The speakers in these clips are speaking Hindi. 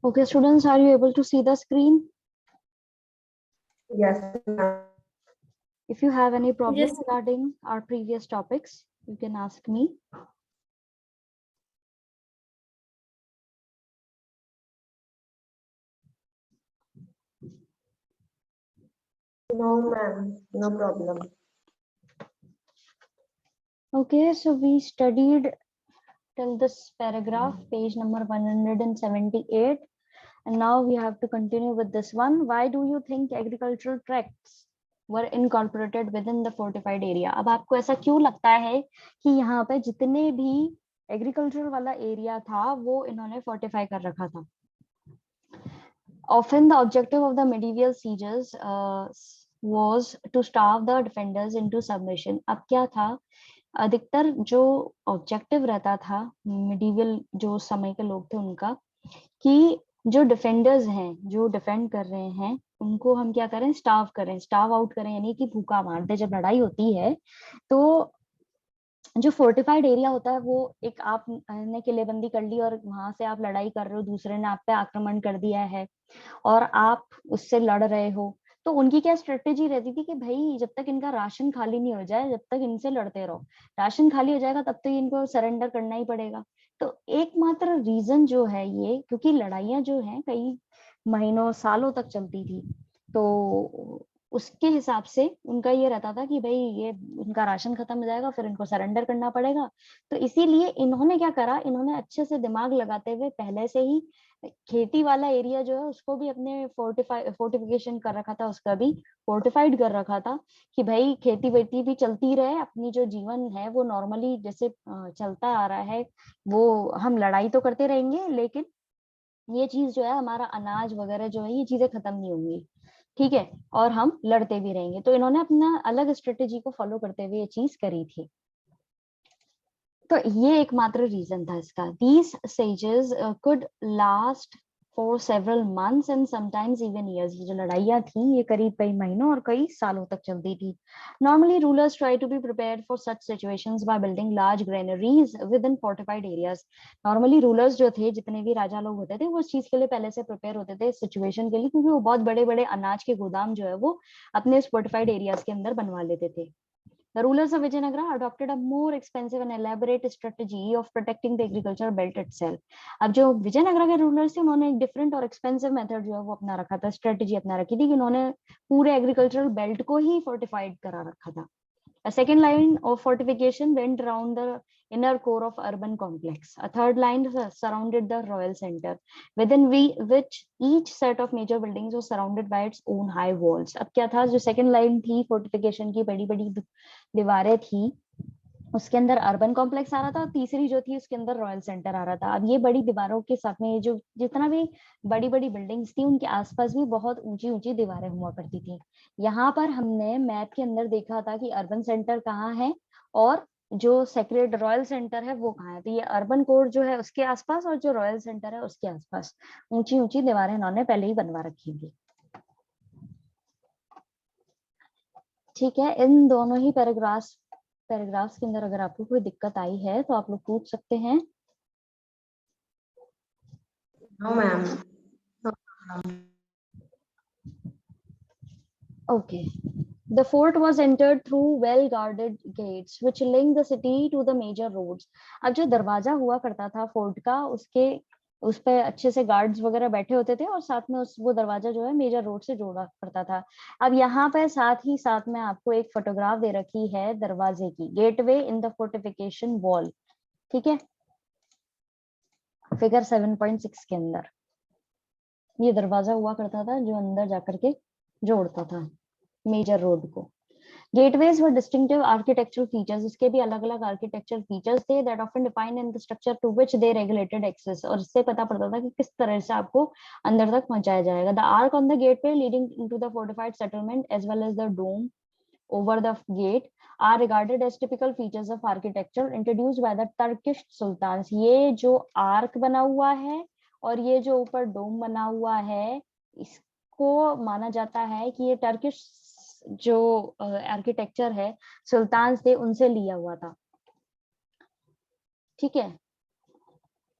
Okay, students, are you able to see the screen? Yes, ma'am. If you have any problem Yes. regarding our previous topics, you can ask me. No, ma'am. No problem. Okay, so we studied till this paragraph, page number 178. And now we have to continue with this one. Why do you think agricultural tracts were incorporated within the fortified area? अब आपको ऐसा क्यों लगता है कि यहाँ पे जितने भी एग्रीकल्चर वाला एरिया था वो इन्होंने फोर्टिफाई कर रखा था? Often the objective of the medieval sieges was to starve the defenders into submission. अब क्या था, अधिकतर जो ऑब्जेक्टिव रहता था मिडीवल जो समय के लोग थे उनका, कि जो डिफेंडर्स हैं, जो डिफेंड कर रहे हैं, उनको हम क्या करें, स्टार्व करें, स्टार्व आउट करें, यानी कि भूखा मार दे। जब लड़ाई होती है तो जो फोर्टिफाइड एरिया होता है वो एक आपने किलेबंदी कर ली और वहां से आप लड़ाई कर रहे हो, दूसरे ने आप पे आक्रमण कर दिया है और आप उससे लड़ रहे हो, तो उनकी क्या स्ट्रेटेजी रहती थी कि भाई जब तक इनका राशन खाली नहीं हो जाए, जब तक इनसे लड़ते रहो, राशन खाली हो जाएगा तब तो इनको सरेंडर करना ही पड़ेगा। तो एकमात्र रीजन जो है ये, क्योंकि लड़ाइयां जो हैं कई महीनों सालों तक चलती थी, तो उसके हिसाब से उनका ये रहता था कि भाई ये इनका राशन खत्म हो जाएगा, फिर इनको सरेंडर करना पड़ेगा। तो इसीलिए इन्होंने क्या करा, इन्होंने अच्छे से दिमाग लगाते हुए पहले से ही खेती वाला एरिया जो है उसको भी अपने फोर्टिफिकेशन कर रखा था, उसका भी फोर्टिफाइड कर रखा था कि भाई खेती वेती भी चलती रहे, अपनी जो जीवन है वो नॉर्मली जैसे चलता आ रहा है, वो हम लड़ाई तो करते रहेंगे लेकिन ये चीज जो है हमारा अनाज वगैरह जो है ये चीजें खत्म नहीं होंगी, ठीक है, और हम लड़ते भी रहेंगे। तो इन्होंने अपना अलग स्ट्रेटेजी को फॉलो करते हुए ये चीज करी थी। तो ये एकमात्र रीजन था इसका। These sages could last for several months and sometimes even years. ये जो लड़ाइयाँ थी ये करीब कई महीनों और कई सालों तक चलती थी। Normally rulers try to be prepared for such situations by building large granaries within fortified areas. Normally rulers जो थे, जितने भी राजा लोग होते थे, वो इस चीज के लिए पहले से प्रिपेयर होते थे सिचुएशन के लिए, क्योंकि वो बहुत बड़े बड़े अनाज के गोदाम जो है वो अपने फोर्टिफाइड एरियाज के अंदर बनवा लेते थे। The rulers of Vijayanagara adopted a more expensive and elaborate strategy of protecting the agricultural belt itself. अब जो विजयनगरा के रूलर्स थे उन्होंने एक डिफरेंट और एक्सपेंसिव मेथड जो है वो अपना रखा था, स्ट्रेटेजी अपना रखी थी कि उन्होंने पूरे एग्रीकल्चरल बेल्ट को ही फोर्टिफाइड करा रखा था। A second line of fortification went around the inner core of urban complex. A third line surrounded the royal center, within which each set of major buildings was surrounded by its own high walls. अब क्या था, जो second line थी fortification की, बड़ी बड़ी दीवारें थी, उसके अंदर अर्बन कॉम्प्लेक्स आ रहा था और तीसरी जो थी उसके अंदर रॉयल सेंटर आ रहा था। अब ये बड़ी दीवारों के साथ में ये जो जितना भी बड़ी बड़ी बिल्डिंग्स थी उनके आसपास भी बहुत ऊंची ऊंची दीवारें हुआ करती थी। यहाँ पर हमने मैप के अंदर देखा था कि अर्बन सेंटर कहाँ है और जो सेक्रेड रॉयल सेंटर है वो कहाँ है। तो ये अर्बन कोर जो है उसके आसपास और जो रॉयल सेंटर है उसके आसपास ऊंची ऊंची दीवारें इन्होंने पहले ही बनवा रखी थी। ठीक है, इन दोनों ही पैराग्राफ्स के अंदर अगर आपको कोई दिक्कत आई है तो आप लोग पूछ सकते हैं। No, ma'am. No problem. Okay. The fort was entered through well-guarded gates which linked the city to the major roads. अब जो दरवाजा हुआ करता था फोर्ट का, उस पे अच्छे से गार्ड्स वगैरह बैठे होते थे और साथ में वो दरवाजा जो है मेजर रोड से जोड़ा पड़ता था। अब यहाँ पे साथ ही साथ में आपको एक फोटोग्राफ दे रखी है दरवाजे की, gateway in the fortification wall, ठीक है, फिगर 7.6 के अंदर ये दरवाजा हुआ करता था जो अंदर जाकर के जोड़ता था मेजर रोड को। Gateways were distinctive architectural features, इसके भी अलग अलग आर्किटेक्चरल फीचर्स थे that often define in the structure to which they regulated access, और इससे पता पड़ता था कि किस तरह से आपको अंदर तक पहुंचाया जाएगा। The arch on the gateway leading into the fortified settlement as well as the dome over the gate are regarded as typical features of architecture introduced by the Turkish sultans. ये जो आर्क बना हुआ है और ये जो ऊपर डोम बना हुआ है, इसको माना जाता है कि ये टर्किश जो आर्किटेक्चर है सुल्तान थे उनसे लिया हुआ था, ठीक है।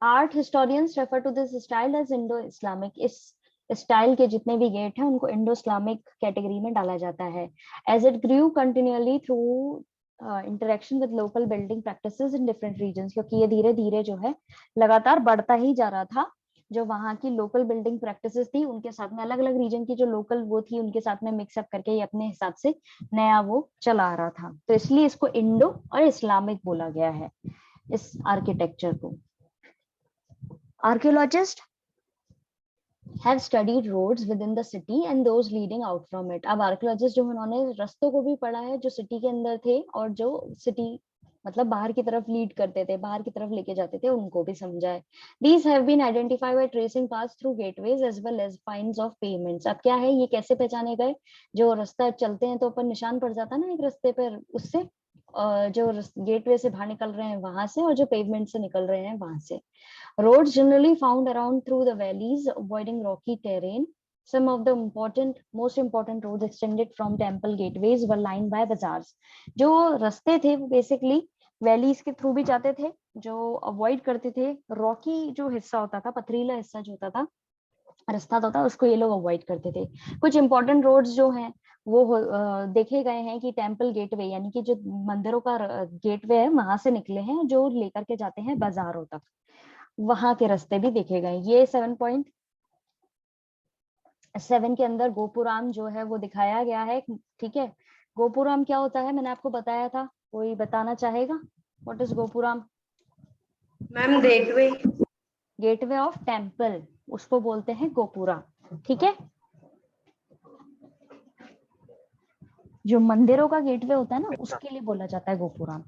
Art historians refer to this style as Indo Islamic. इस स्टाइल के जितने भी गेट हैं उनको इंडो इस्लामिक कैटेगरी में डाला जाता है। As it grew continuously through interaction with local building practices in different regions, क्योंकि ये धीरे धीरे जो है लगातार बढ़ता ही जा रहा था। जो वहाँ की लोकल बिल्डिंग प्रैक्टिसेस थी उनके साथ में अलग अलग रीजन की जो लोकल वो थी उनके साथ में मिक्सअप करके ये अपने हिसाब से नया वो चला आ रहा था, तो इसलिए इसको इंडो और इस्लामिक बोला गया है इस आर्किटेक्चर को। Archaeologist have studied roads within the city and those leading out from it। अब आर्कियोलॉजिस्ट जो उन्होंने रास्तों को भी पढ़ा है जो सिटी के अंदर थे और जो सिटी मतलब बाहर की तरफ लीड करते थे, बाहर की तरफ लेके जाते थे, उनको भी समझा है। These have been identified by tracing paths through gateways as well as finds of payments। अब क्या है, ये कैसे पहचाने गए? जो रास्ता चलते हैं तो ऊपर निशान पड़ जाता है ना एक रास्ते पर, उससे जो गेटवे से बाहर निकल रहे हैं वहां से और जो पेवमेंट से निकल रहे हैं वहां से। Roads generally found around through the valleys, avoiding rocky terrain. Some of the most important roads extended from temple gateways were lined by bazaars। जो रास्ते थे वो बेसिकली वैलीज के थ्रू भी जाते थे, जो अवॉइड करते थे रॉकी जो हिस्सा होता था, पथरीला हिस्सा जो होता था, रास्ता होता था, उसको ये लोग अवॉइड करते थे। कुछ इंपॉर्टेंट रोड्स जो हैं वो देखे गए हैं कि टेम्पल गेटवे यानी कि जो मंदिरों का गेटवे है वहां से निकले हैं जो लेकर के जाते हैं बाजारों तक, वहां के रास्ते भी देखे गए। ये 7.7 के अंदर गोपुराम जो है वो दिखाया गया है। ठीक है, गोपुराम क्या होता है मैंने आपको बताया था, कोई बताना चाहेगा? What is gopuram? Ma'am gateway. Gateway of temple, उसको बोलते हैं गोपुरा। ठीक है, जो मंदिरों का गेटवे होता है ना उसके लिए बोला जाता है गोपुराम।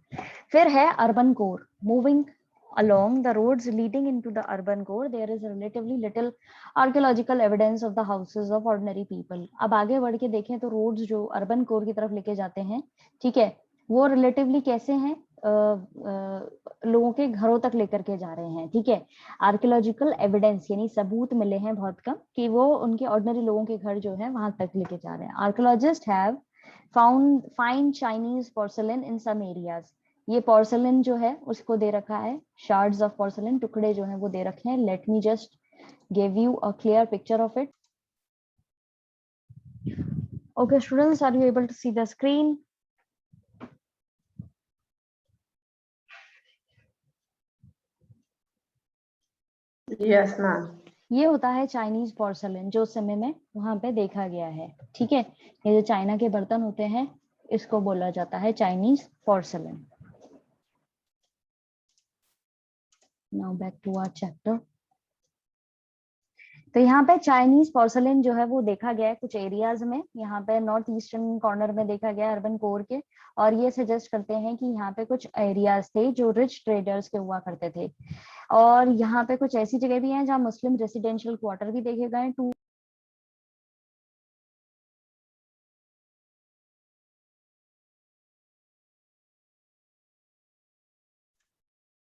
फिर है urban core. Moving along the roads leading into the urban core there is relatively little archaeological evidence of the houses of ordinary people। अब आगे बढ़ के देखें तो रोड्स जो अर्बन कोर की तरफ लेके जाते हैं, ठीक है, वो रिलेटिवली कैसे हैं, लोगों के घरों तक लेकर के जा रहे हैं। ठीक है, आर्कियोलॉजिकल एविडेंस यानी सबूत मिले हैं बहुत कम कि वो उनके ऑर्डिनरी लोगों के घर जो है वहां तक लेके जा रहे हैं। Archaeologists have found fine Chinese porcelain in some areas. ये पोर्सलिन जो है उसको दे रखा है, शार्ड्स ऑफ पोर्सलिन, टुकड़े जो हैं वो दे रखे हैं। Let me just give you a clear picture of it. Okay students, are you able to see the screen? Yes ma'am. ये होता है चाइनीज पोर्सलिन जो उस समय में वहां पे देखा गया है। ठीक है, ये जो चाइना के बर्तन होते हैं इसको बोला जाता है Chinese porcelain. Now back to our chapter. तो यहाँ पे चाइनीज पोर्सलिन जो है वो देखा गया है कुछ एरियाज में, यहाँ पे नॉर्थ ईस्टर्न कॉर्नर में देखा गया अर्बन कोर के, और ये सजेस्ट करते हैं कि यहाँ पे कुछ एरियाज थे जो रिच ट्रेडर्स के हुआ करते थे, और यहाँ पे कुछ ऐसी जगह भी हैं जहाँ मुस्लिम रेसिडेंशियल क्वार्टर भी देखे गए।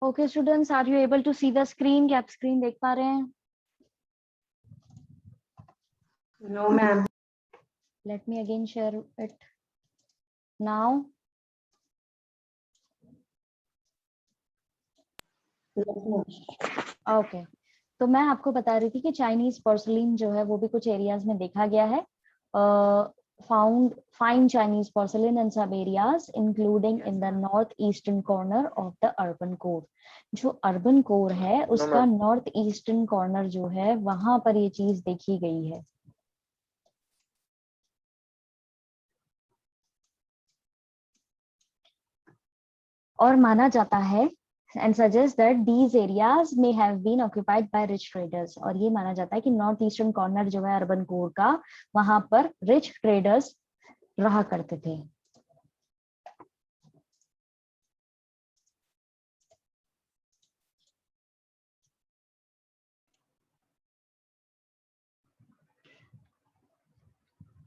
Okay students, are you able to see the screen? क्या आप स्क्रीन देख पा रहे हैं? No ma'am. Let me again share it now. Okay, तो मैं आपको बता रही थी कि चाइनीज पोर्सलिन जो है वो भी कुछ एरियाज में देखा गया है। फाउंड फाइन चाइनीज पोर्सलिन इन सब areas including in the north eastern corner of the urban core. जो अर्बन कोर है उसका नॉर्थ ईस्टर्न कॉर्नर जो है वहां पर ये चीज देखी गई है। और माना जाता है and suggests that these areas may have been occupied by rich traders। और ये माना जाता है कि नॉर्थ ईस्टर्न कॉर्नर जो है अर्बन कोर का, वहां पर रिच ट्रेडर्स रहा करते थे।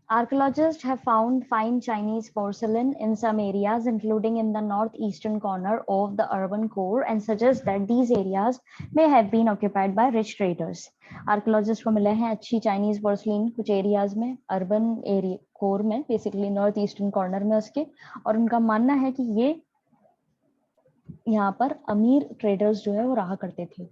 Archaeologists have found fine Chinese porcelain in some areas, including in the northeastern corner of the urban core, and suggest that these areas may have been occupied by rich traders। Archaeologists को मिले हैं अच्छी Chinese porcelain कुछ areas में, urban area core में, basically north eastern corner में उसके, और उनका मानना है कि ये यहाँ पर अमीर traders जो है वो रहा करते थे।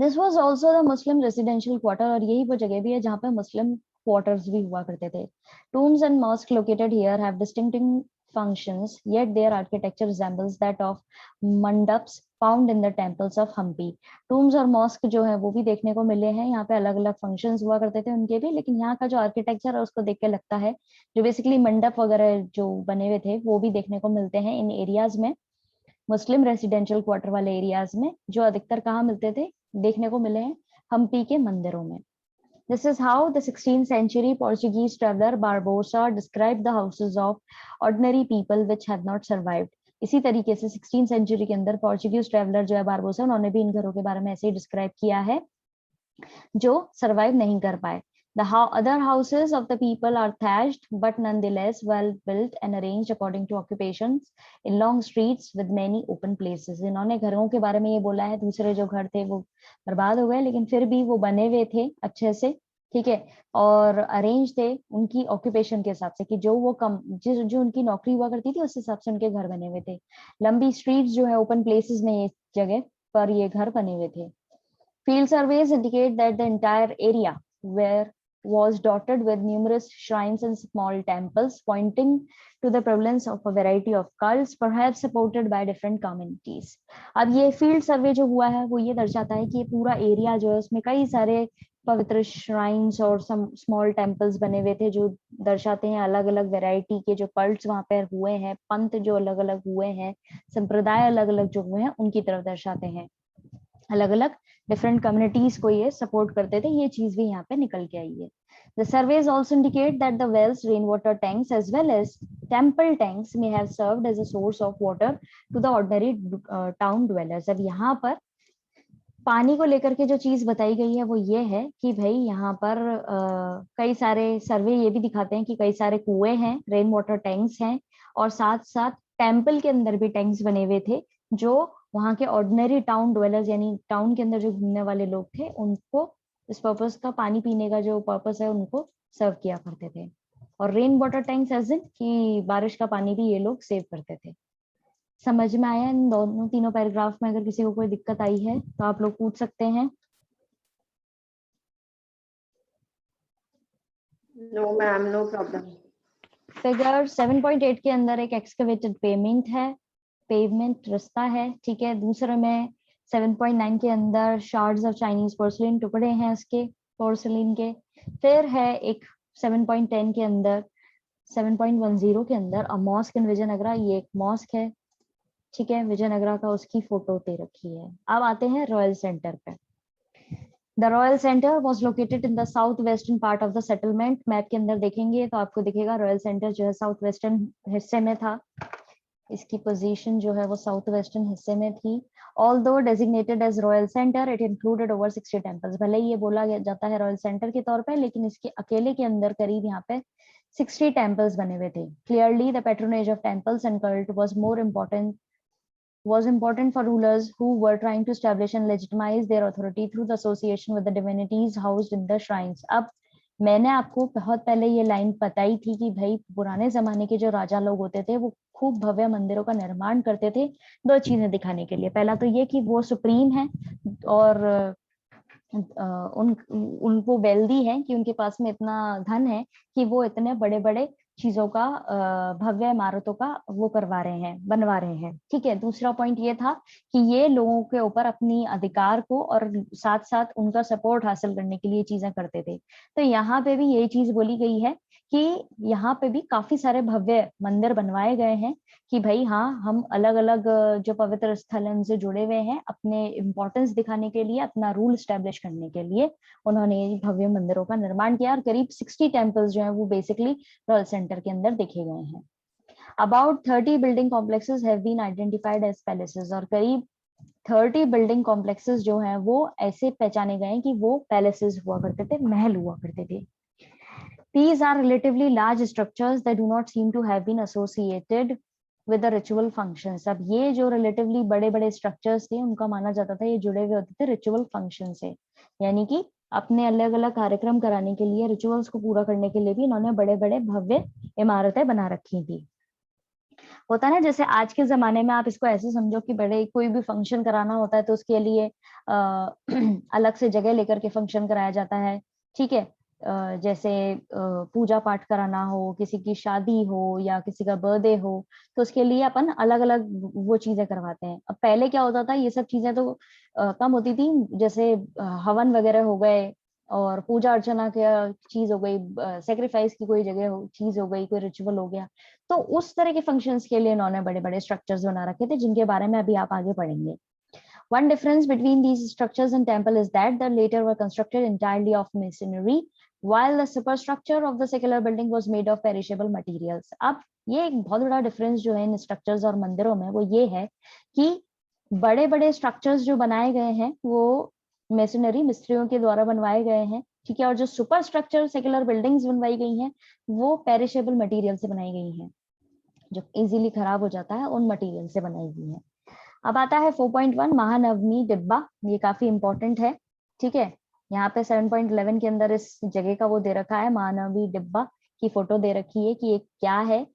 This was also the Muslim residential quarter, और यही वो जगह भी है जहाँ पे मुस्लिम क्वार्टर्स भी हुआ करते थे. Tombs and mosque located here have distinguishing functions, yet their architecture resembles that of mandaps found in the temples of Hampi. Tombs और मॉस्क जो है वो भी देखने को मिले हैं यहाँ पे, अलग अलग फंक्शंस हुआ करते थे उनके भी, लेकिन यहाँ का जो आर्किटेक्चर है उसको देख के लगता है जो बेसिकली मंडप वगैरह जो बने हुए थे वो भी देखने को मिलते हैं इन एरियाज में, मुस्लिम रेसिडेंशियल क्वार्टर वाले एरियाज में, जो अधिकतर कहाँ मिलते थे, देखने को मिले हैं हम्पी के मंदिरों में. This is how the 16th century Portuguese traveler Barbosa described the houses of ordinary people which have not survived. इसी तरीके से 16th century के अंदर पोर्चुगीज ट्रेवलर जो है बारबोसा, उन्होंने भी इन घरों के बारे में ऐसे ही डिस्क्राइब किया है जो सरवाइव नहीं कर पाए. The other houses of the people are thatched but nonetheless well built and arranged according to occupations in long streets with many open places. इन्होंने घरों के बारे में ये बोला है, दूसरे जो घर थे वो बर्बाद हो गए लेकिन फिर भी वो बने हुए थे अच्छे से, ठीक है, और अरेंज थे उनकी ऑक्यूपेशन के हिसाब से कि जो वो कम जो उनकी नौकरी हुआ करती थी उस हिसाब से उनके घर बने हुए थे. लंबी स्ट्रीट्स जो है ओपन प्लेसेस में ये जगह पर ये घर बने हुए थे. Field surveys indicate that the entire area was dotted with numerous shrines and small temples, pointing to the prevalence of a variety of cults, perhaps supported by different communities. अब ये फील्ड सर्वे जो हुआ है वो ये दर्शाता है कि ये पूरा एरिया जो है उसमें कई सारे पवित्र श्राइन्स और स्मॉल टेम्पल्स बने हुए थे जो दर्शाते हैं अलग अलग वैरायटी के जो कल्ट्स वहां पर हुए हैं, पंथ जो अलग अलग हुए हैं, संप्रदाय अलग अलग जो हुए हैं उनकी तरफ दर्शाते हैं. अलग अलग डिफरेंट कम्युनिटीज को ये सपोर्ट करते थे, ये चीज भी यहाँ पे निकल के आई है. The surveys also indicate that the wells, rainwater tanks as well as temple tanks may have served as a source of water to the ordinary town dwellers. अब यहाँ पर पानी को लेकर के जो चीज बताई गई है वो ये है कि भाई यहाँ पर कई सारे सर्वे ये भी दिखाते हैं कि कई सारे कुएं हैं, रेन वाटर टैंक्स हैं, और साथ साथ टेम्पल के अंदर भी टैंक्स बने हुए थे जो वहाँ के ऑर्डिनरी टाउन ड्वेलर्स यानी टाउन के अंदर जो घूमने वाले लोग थे उनको इस पर्पस का पानी पीने का जो पर्पस है उनको सर्व किया करते थे. और rain water tanks as in कि बारिश का पानी भी ये लोग सेव करते थे. समझ में आया इन दोनों तीनों पैराग्राफ में? अगर किसी को कोई दिक्कत आई है तो आप लोग पूछ सकते हैं. No ma'am, no problem. Figure 7.8 के अंदर एक एक्सकवेटेड पेवमेंट रास्ता है, ठीक है. दूसरे में 7.9 के अंदर शार्ड्स ऑफ चाइनीज पोर्सलिन, टुकड़े हैं उसके पोर्सलिन के. फिर है एक 7.10 के अंदर 7.10 के अंदर अ मॉस्क इन विजयनगरा, ये एक मॉस्क है, ठीक है, विजयनगरा का, उसकी फोटो दे रखी है. अब आते हैं रॉयल सेंटर पे. The Royal Center was located in the southwestern part of the settlement. Map के अंदर देखेंगे तो आपको दिखेगा रॉयल सेंटर जो है साउथ वेस्टर्न हिस्से में था. इसकी पोजीशन जो है वो साउथ वेस्टर्न हिस्से में थी. Although designated as Royal Center, it included over 60 temples. भले ही ये बोला जाता है रॉयल सेंटर के तौर पे, लेकिन इसके अकेले के अंदर करीब यहाँ पे 60 temples बने हुए थे. Clearly, the patronage of temples and cult was important for rulers who were trying to establish and legitimize their authority through the association with the divinities housed in the shrines. अब मैंने आपको बहुत पहले ये लाइन बताई थी कि भाई पुराने जमाने के जो राजा लोग होते थे वो खूब भव्य मंदिरों का निर्माण करते थे दो चीजें दिखाने के लिए. पहला तो ये कि वो सुप्रीम है और उनको वेल्दी है कि उनके पास में इतना धन है कि वो इतने बड़े बड़े चीजों का भव्य इमारतों का वो करवा रहे हैं, बनवा रहे हैं, ठीक है. दूसरा पॉइंट ये था कि ये लोगों के ऊपर अपनी अधिकार को और साथ साथ उनका सपोर्ट हासिल करने के लिए चीजें करते थे. तो यहाँ पे भी यही चीज बोली गई है कि यहाँ पे भी काफी सारे भव्य मंदिर बनवाए गए हैं कि भाई हाँ, हम अलग अलग जो पवित्र स्थल उनसे जुड़े हुए हैं, अपने इम्पोर्टेंस दिखाने के लिए, अपना रूल स्टैब्लिश करने के लिए उन्होंने भव्य मंदिरों का निर्माण किया. और करीब 60 टेम्पल्स जो है वो बेसिकली रॉयल सेंटर के अंदर देखे गए हैं. About 30 building complexes have been identified as palaces. और करीब 30 बिल्डिंग कॉम्प्लेक्सेस जो हैं वो ऐसे पहचाने गए कि वो पैलेसेस हुआ करते थे, महल हुआ करते थे. These are relatively large structures that do not seem to have been associated with the ritual functions. अब ये जो relatively बड़े बड़े structures थे उनका माना जाता था ये जुड़े हुए होते थे ritual functions से, यानी कि अपने अलग अलग कार्यक्रम कराने के लिए, रिचुअल्स को पूरा करने के लिए भी इन्होंने बड़े बड़े भव्य इमारतें बना रखी थी. होता है ना, जैसे आज के जमाने में आप इसको ऐसे समझो कि बड़े कोई भी फंक्शन कराना होता है तो उसके लिए अलग से जगह लेकर के फंक्शन कराया जाता है, ठीक है। जैसे पूजा पाठ कराना हो, किसी की शादी हो या किसी का बर्थडे हो, तो उसके लिए अपन अलग अलग वो चीजें करवाते हैं। अब पहले क्या होता था, ये सब चीजें तो कम होती थी, जैसे हवन वगैरह हो गए और पूजा अर्चना की चीज हो गई, सेक्रीफाइस की कोई जगह हो चीज हो गई, कोई रिचुअल हो गया, तो उस तरह के फंक्शंस के लिए इन्होंने बड़े बड़े स्ट्रक्चर्स बना रखे थे, जिनके बारे में अभी आप आगे पढ़ेंगे। One difference between these structures and temple is that the later were constructed entirely of masonry, while the superstructure of the secular building was made of perishable materials. अब ये एक बहुत बड़ा डिफरेंस जो है इन स्ट्रक्चर्स और मंदिरों में, वो ये है कि बड़े बड़े स्ट्रक्चर्स जो बनाए गए हैं वो मेसनरी मिस्त्रियों के द्वारा बनवाए गए हैं, ठीक है। और जो सुपर स्ट्रक्चर सेकुलर बिल्डिंग्स बनवाई गई हैं वो पेरिशेबल मटेरियल से बनाई गई हैं, जो इजीली खराब हो जाता है, उन मटेरियल से बनाई गई है। अब आता है 4.1 महानवमी डिब्बा, ये काफी इंपॉर्टेंट है, ठीक है। यहाँ पे 7.11 के अंदर इस जगह का वो दे रखा है, महानवमी डिब्बा की फोटो दे रखी है कि ये क्या है।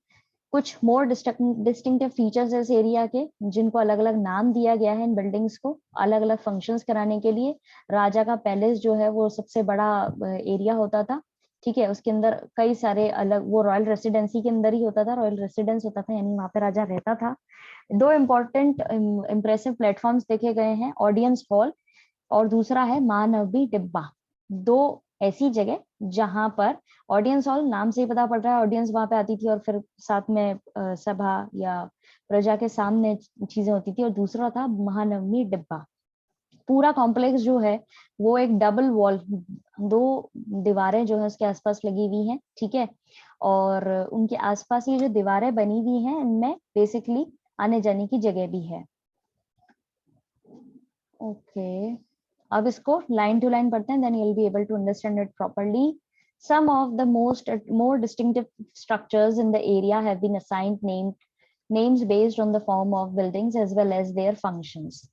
कुछ मोर डिस्टिंक्टिव फीचर्स है इस एरिया के, जिनको अलग अलग नाम दिया गया है इन बिल्डिंग्स को अलग अलग फंक्शंस कराने के लिए। राजा का पैलेस जो है वो सबसे बड़ा एरिया होता था, ठीक है। उसके अंदर कई सारे अलग, वो रॉयल रेसिडेंसी के अंदर ही होता था, रॉयल रेसिडेंस होता था, यानी वहां पे राजा रहता था। दो इम्पोर्टेंट इम्प्रेसिव प्लेटफॉर्म्स देखे गए हैं, ऑडियंस हॉल और दूसरा है महानवमी डिब्बा। दो ऐसी जगह जहां पर ऑडियंस हॉल, नाम से ही पता पड़ रहा है ऑडियंस वहां पे आती थी और फिर साथ में सभा या प्रजा के सामने चीजें होती थी, और दूसरा था महानवमी डिब्बा। पूरा कॉम्प्लेक्स जो है वो एक डबल वॉल, दो दीवारें जो है उसके आसपास लगी हुई हैं, ठीक है। और उनके आसपास ये जो दीवारें बनी हुई हैं इनमें बेसिकली आने जाने की जगह भी है। ओके, अब इसको लाइन टू लाइन पढ़ते हैं, then you'll be able to understand it properly. Some of the more distinctive structures in the area have been assigned names based on the form of buildings as well as their functions.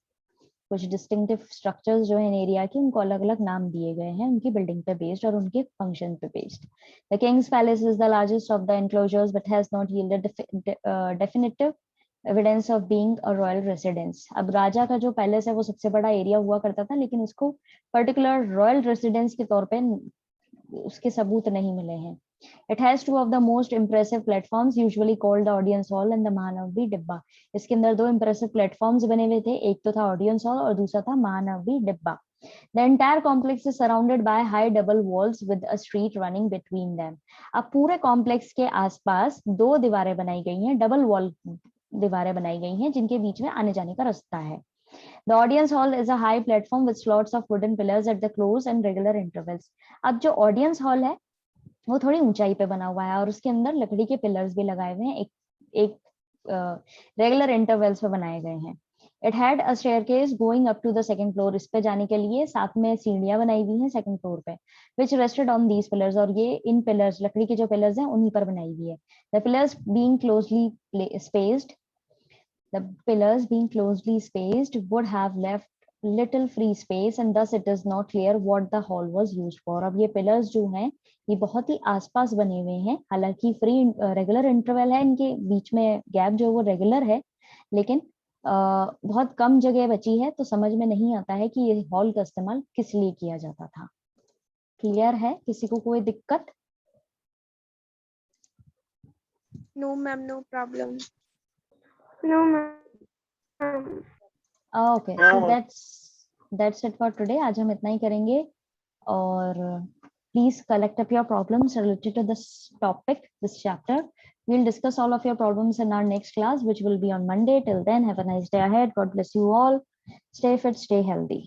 कुछ डिस्टिंक्टिव स्ट्रक्चर्स जो है एरिया के, उनको अलग अलग नाम दिए गए हैं उनकी बिल्डिंग पे बेस्ड और उनके फंक्शन पे based. The Kings palace is the largest of the enclosures but has not yielded definitive evidence of being a royal residence. अब राजा का जो पैलेस है वो सबसे बड़ा एरिया हुआ करता था, लेकिन उसको पर्टिकुलर रॉयल रेसिडेंस के तौर पे उसके सबूत नहीं मिले हैं। It has two of the most impressive platforms, usually called the audience hall and the Mahanavami डिब्बा। इसके अंदर दो impressive platforms बने हुए थे, एक तो था audience hall और दूसरा था महानवमी डिब्बा। The entire complex is surrounded by high double walls with a street running between them. अब पूरे कॉम्प्लेक्स के आसपास दो दीवारें बनाई गई हैं, डबल वॉल दीवारें बनाई गई हैं, जिनके बीच में आने जाने का रास्ता है। The audience hall is a high platform with slots of wooden pillars at the close and regular intervals. अब जो audience hall है वो थोड़ी ऊंचाई पे बना हुआ है और उसके अंदर लकड़ी के पिलर्स भी लगाए हुए हैं, एक रेगुलर इंटरवल्स पे बनाए गए हैं। It had a staircase going up to the second floor, इस पे जाने के लिए साथ में सीढ़ियां बनाई हुई हैं सेकंड फ्लोर पे, विच रेस्टेड ऑन दीज पिलर्स, और ये इन पिलर्स, लकड़ी के जो पिलर्स हैं उन्हीं पर बनाई हुई है। The pillars being closely spaced The pillars being closely spaced would have left little free space and thus it is not clear what the hall was used for. अब ये pillars जो हैं ये बहुत ही आसपास बने हुए हैं, हालांकि फ्री रेगुलर इंटरवल है, इनके बीच में गैप जो वो रेगुलर है, लेकिन बहुत कम जगह बची है, तो समझ में नहीं आता है कि ये हॉल का इस्तेमाल किस लिए किया जाता था। क्लियर है? किसी को कोई दिक्कत? No, ma'am, no problem. No, ma'am. Okay, so that's it for today. आज हम इतना ही करेंगे, और please collect up your problems related to this topic, this chapter. We'll discuss all of your problems in our next class, which will be on Monday. Till then, have a nice day ahead. God bless you all. Stay fit, stay healthy.